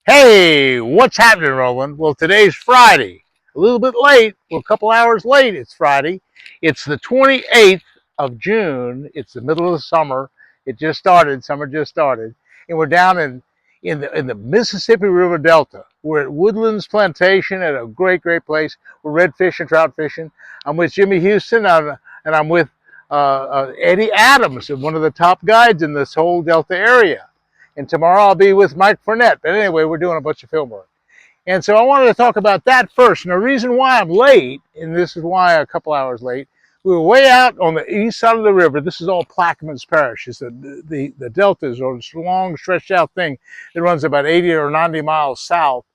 Hey, what's happening, Roland? Well, today's Friday. A little bit late. Well, a couple hours late. It's Friday. It's the 28th of June. It's the middle of the summer. It just started. Summer just started, and we're down in the Mississippi River Delta. We're at Woodlands Plantation at a great place. We're redfish and trout fishing. I'm with Jimmy Houston, and I'm with Eddie Adams, one of the top guides in this whole Delta area. And tomorrow I'll be with Mike Fournette. But anyway, we're doing a bunch of film work. And so I wanted to talk about that first. And the reason why I'm late, and this is why a couple hours late, we were way out on the east side of the river. This is all Plaquemines Parish. It's the delta is a long, stretched out thing that runs about 80 or 90 miles south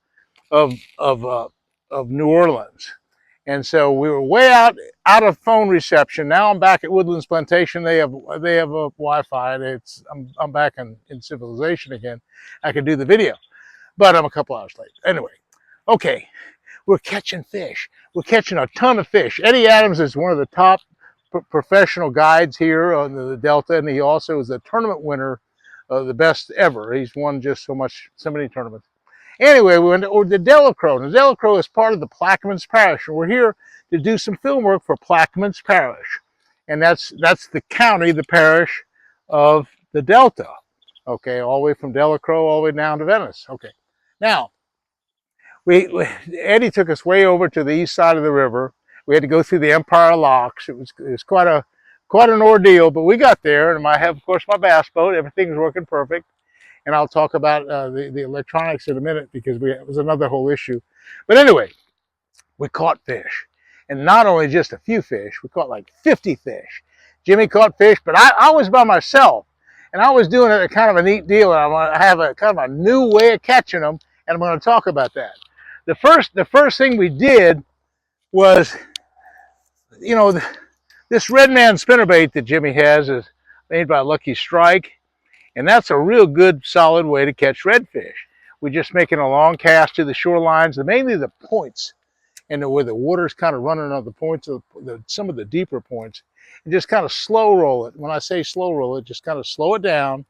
of, of, uh, of New Orleans. And so we were way out of phone reception. Now I'm back at Woodlands Plantation. They have a Wi-Fi. I'm back in civilization again. I can do the video, but I'm a couple hours late. Anyway, okay, we're catching fish. We're catching a ton of fish. Eddie Adams is one of the top professional guides here on the Delta, and he also is a tournament winner, the best ever. He's won just so many tournaments. Anyway, we went to the Delacroix. The Delacroix is part of the Plaquemines Parish, and we're here to do some film work for Plaquemines Parish, and that's the county, the parish of the Delta. Okay, all the way from Delacroix all the way down to Venice. Okay, now Eddie took us way over to the east side of the river. We had to go through the Empire Locks. It was quite an ordeal, but we got there, and I have, of course, my bass boat. Everything's working perfect. And I'll talk about the electronics in a minute because it was another whole issue. But anyway, we caught fish. And not only just a few fish, we caught like 50 fish. Jimmy caught fish, but I was by myself. And I was doing a kind of a neat deal. And I have a kind of a new way of catching them, and I'm going to talk about that. The first thing we did was, this red man spinnerbait that Jimmy has is made by Lucky Strike. And that's a real good, solid way to catch redfish. We're just making a long cast to the shorelines, mainly the points, and where the water's kind of running on the points of some of the deeper points, and just kind of slow roll it. When I say slow roll it, just kind of slow it down,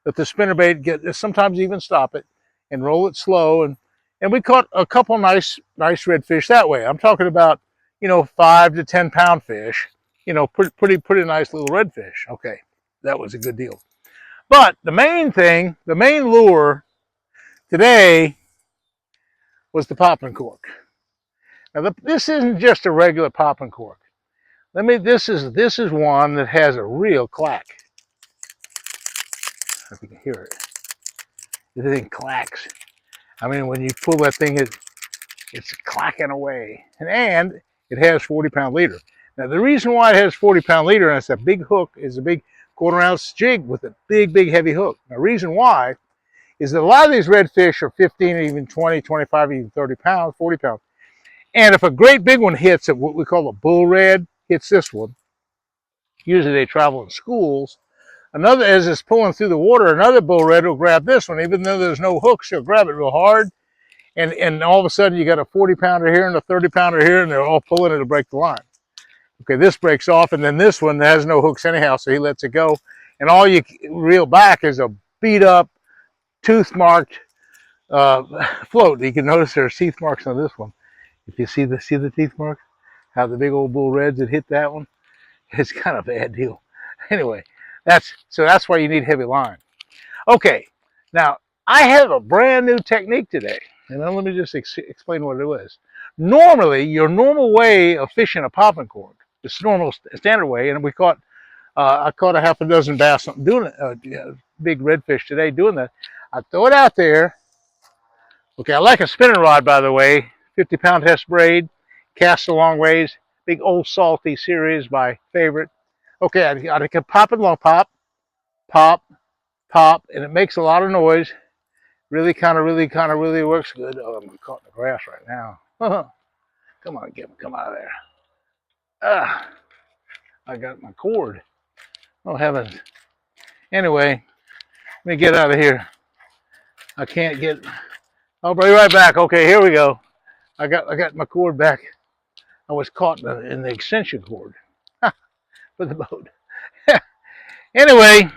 let the spinnerbait sometimes even stop it, and roll it slow. And we caught a couple nice redfish that way. I'm talking about 5 to 10 pound fish, pretty nice little redfish. Okay, that was a good deal. But the main lure today was the popping cork. Now this isn't just a regular popping cork. This is one that has a real clack. If you can hear it, the thing clacks. I mean, when you pull that thing, it's clacking away, and it has 40-pound leader. Now the reason why it has 40-pound leader, and it's a big hook, is a big quarter-ounce jig with a big heavy hook. The reason why is that a lot of these redfish are 15, even 20, 25, even 30 pounds, 40 pounds. And if a great big one hits it, what we call a bull red, hits this one, usually they travel in schools, as it's pulling through the water, another bull red will grab this one. Even though there's no hook, she'll grab it real hard. And all of a sudden you got a 40-pounder here and a 30-pounder here, and they're all pulling it to break the line. Okay, this breaks off, and then this one has no hooks anyhow, so he lets it go. And all you reel back is a beat-up, tooth-marked float. You can notice there's teeth marks on this one. If you see the teeth marks, how the big old bull reds that hit that one, it's kind of a bad deal. Anyway, that's why you need heavy line. Okay, now I have a brand new technique today, and then let me just explain what it is. Normally, your normal way of fishing a popping cork, the normal standard way, and I caught a half a dozen bass doing it, big redfish today doing that. I throw it out there. Okay, I like a spinning rod, by the way, 50-pound Hess braid, cast a long ways, big old salty series, my favorite. Okay, I can pop it long, pop, and it makes a lot of noise. Really works good. Oh, I'm caught in the grass right now. Come on, come out of there. I got my cord. Oh heavens. Anyway, let me get out of here. I can't get. I'll be right back. Okay, here we go. I got my cord back. I was caught in the extension cord for the boat. Anyway,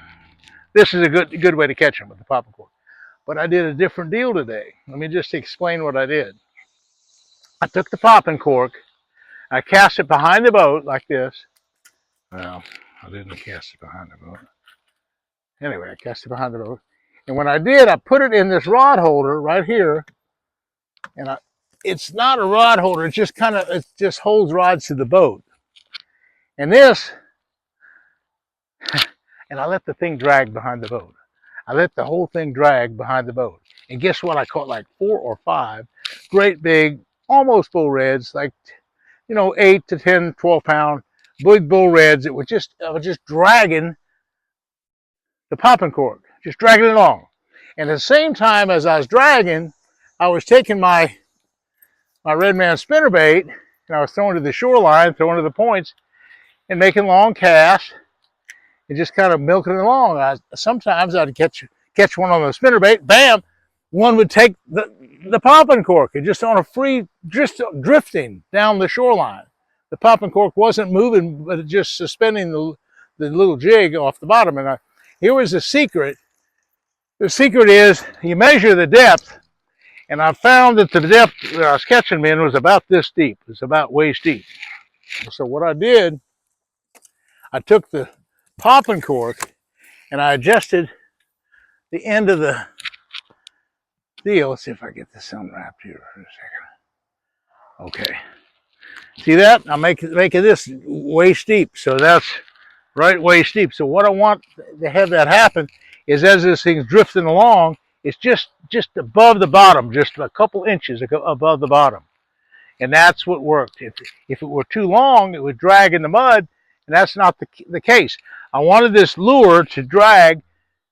this is a good way to catch them with the popping cork. But I did a different deal today. Let me just explain what I did. I took the popping cork, I cast it behind the boat like this. Well, I didn't cast it behind the boat. Anyway, I cast it behind the boat. And when I did, I put it in this rod holder right here. And it's not a rod holder. It's just it just holds rods to the boat. And this, and I let the thing drag behind the boat. I let the whole thing drag behind the boat. And guess what? I caught like 4 or 5 great big, almost bull reds, like, 8 to 10, 12 pound big bull reds. I was just dragging the popping cork, just dragging it along. And at the same time as I was dragging, I was taking my red man spinnerbait and I was throwing to the shoreline, throwing to the points, and making long casts and just kind of milking it along. Sometimes I'd catch one on the spinnerbait, bam, one would take the popping cork and just on a free, just drifting down the shoreline. The popping cork wasn't moving, but just suspending the little jig off the bottom. And here was the secret. The secret is you measure the depth, and I found that the depth that I was catching them in was about this deep. It's about waist deep. So what I did, I took the popping cork and I adjusted the end of the deal. Let's see if I get this unwrapped here for a second. Okay. See that? I'm making this waist deep. So that's right waist deep. So what I want to have that happen is as this thing's drifting along, it's just above the bottom, just a couple inches above the bottom. And that's what worked. If it were too long, it would drag in the mud, and that's not the case. I wanted this lure to drag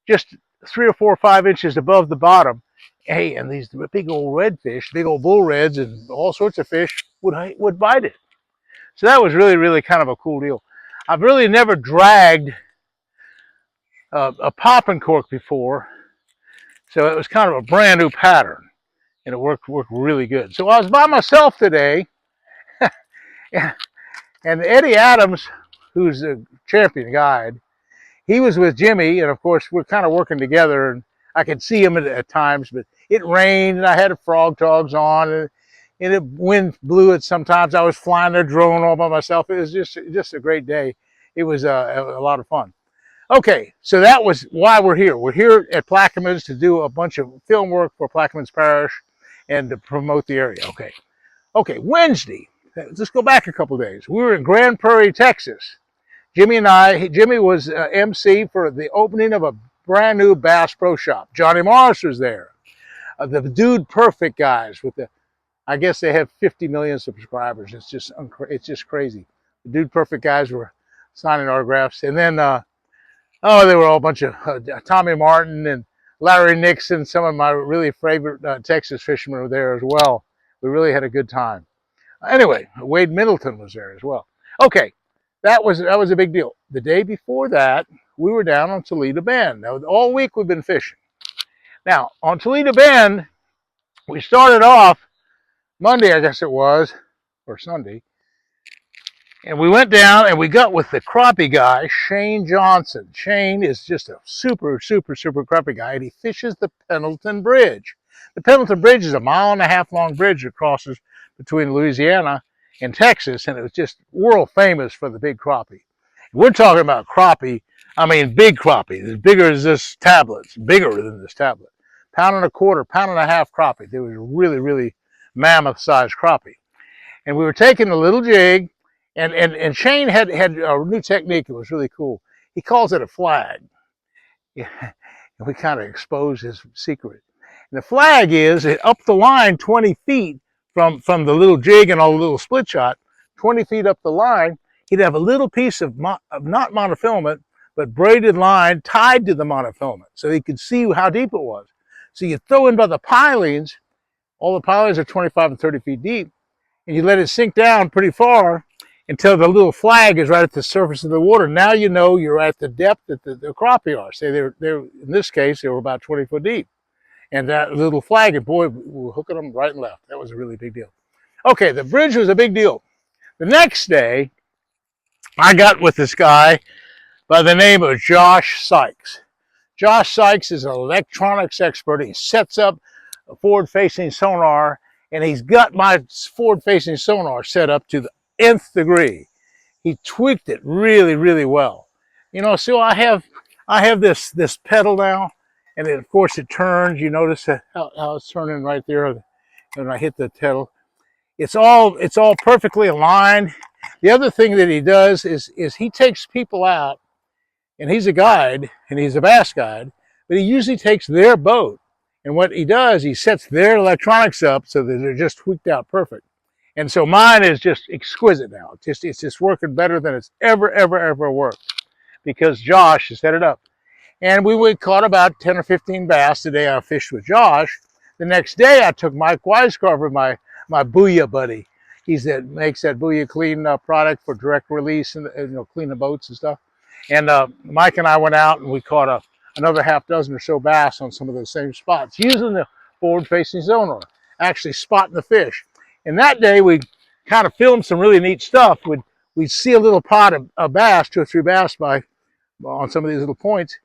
just 3 or 4 or 5 inches above the bottom. Hey, and these big old redfish, big old bull reds, and all sorts of fish would bite it. So that was really, really kind of a cool deal. I've really never dragged a popping cork before, so it was kind of a brand new pattern, and it worked really good. So I was by myself today, and Eddie Adams, who's a champion guide, he was with Jimmy, and of course we're kind of working together, and I could see him at times, but it rained, and I had frog togs on, and the wind blew it sometimes. I was flying a drone all by myself. It was just a great day. It was a lot of fun. Okay, so that was why we're here. We're here at Plaquemines to do a bunch of film work for Plaquemines Parish and to promote the area. Okay, Wednesday. Let's go back a couple days. We were in Grand Prairie, Texas. Jimmy was MC for the opening of a brand new Bass Pro Shop. Johnny Morris was there. The Dude Perfect guys with I guess they have 50 million subscribers. It's just crazy. The Dude Perfect guys were signing autographs. And then, there were all a bunch of Tommy Martin and Larry Nixon. Some of my really favorite Texas fishermen were there as well. We really had a good time. Anyway, Wade Middleton was there as well. Okay, that was a big deal. The day before that, we were down on Toledo Bend. Now, all week we've been fishing. Now, on Toledo Bend, we started off Monday, I guess it was, or Sunday, and we went down and we got with the crappie guy, Shane Johnson. Shane is just a super, super, super crappie guy, and he fishes the Pendleton Bridge. The Pendleton Bridge is a 1.5 mile long bridge that crosses between Louisiana and Texas, and it was just world famous for the big crappie. We're talking about crappie, I mean big crappie, as bigger as this tablet, it's bigger than this tablet. 1.25 pounds, 1.5 pounds crappie. They was really, really mammoth-sized crappie. And we were taking a little jig, and Shane had a new technique that was really cool. He calls it a flag. Yeah, and we kind of exposed his secret. And the flag is up the line 20 feet from the little jig and all the little split shot, 20 feet up the line, he'd have a little piece of not monofilament, but braided line tied to the monofilament so he could see how deep it was. So you throw in by the pilings, all the pilings are 25 and 30 feet deep, and you let it sink down pretty far until the little flag is right at the surface of the water. Now you know you're at the depth that the crappie are. Say they're in this case, they were about 20 foot deep. And that little flag, and boy, we were hooking them right and left. That was a really big deal. Okay, the bridge was a big deal. The next day, I got with this guy by the name of Josh Sykes. Josh Sykes is an electronics expert. He sets up a forward-facing sonar, and he's got my forward-facing sonar set up to the nth degree. He tweaked it really, really well. You know, so I have this pedal now, and then of course it turns. You notice how it's turning right there when I hit the pedal. It's all perfectly aligned. The other thing that he does is he takes people out, and he's a guide, and he's a bass guide, but he usually takes their boat, and what he does, he sets their electronics up so that they're just tweaked out perfect. And so mine is just exquisite now. It's just working better than it's ever worked, because Josh has set it up. And we caught about 10 or 15 bass the day I fished with Josh. The next day I took Mike Weiscarver, my Booyah buddy. Makes that Booyah Clean product for direct release and clean the boats and stuff. And Mike and I went out and we caught another half dozen or so bass on some of those same spots using the forward-facing sonar, actually spotting the fish. And that day we kind of filmed some really neat stuff. We'd see a little pot of bass, 2 or 3 bass on some of these little points.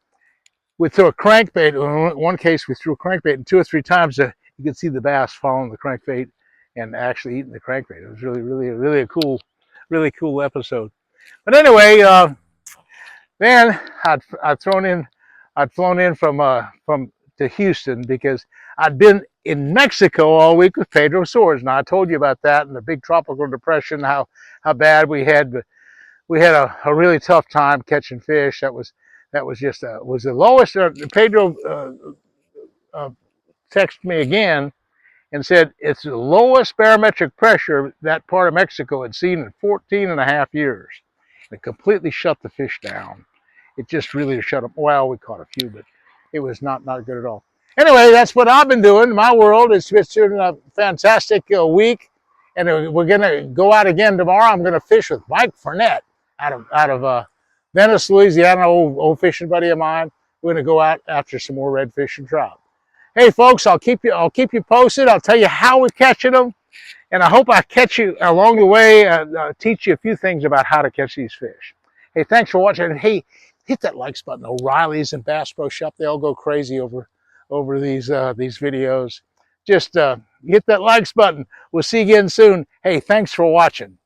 We'd throw a crankbait. In one case, we threw a crankbait, and 2 or 3 times you could see the bass following the crankbait and actually eating the crankbait. It was really a really cool episode. But anyway, then I'd flown in from to Houston because I'd been in Mexico all week with Pedro Soares. Now I told you about that and the big tropical depression, how bad we had. But we had a really tough time catching fish. That was just was the lowest. Pedro texted me again and said it's the lowest barometric pressure that part of Mexico had seen in 14 and a half years. It completely shut the fish down. It just really shut them. Well, we caught a few, but it was not good at all. Anyway, that's what I've been doing. My world is it's been a fantastic week, and we're gonna go out again tomorrow. I'm gonna fish with Mike Fournette out of Venice, Louisiana, old fishing buddy of mine. We're gonna go out after some more redfish and trout. Hey folks, I'll keep you posted. I'll tell you how we're catching them, and I hope I catch you along the way, teach you a few things about how to catch these fish. Hey, thanks for watching. And hey, hit that likes button. O'Reilly's and Bass Pro Shop, they all go crazy over these videos. Just hit that likes button. We'll see you again soon. Hey, thanks for watching.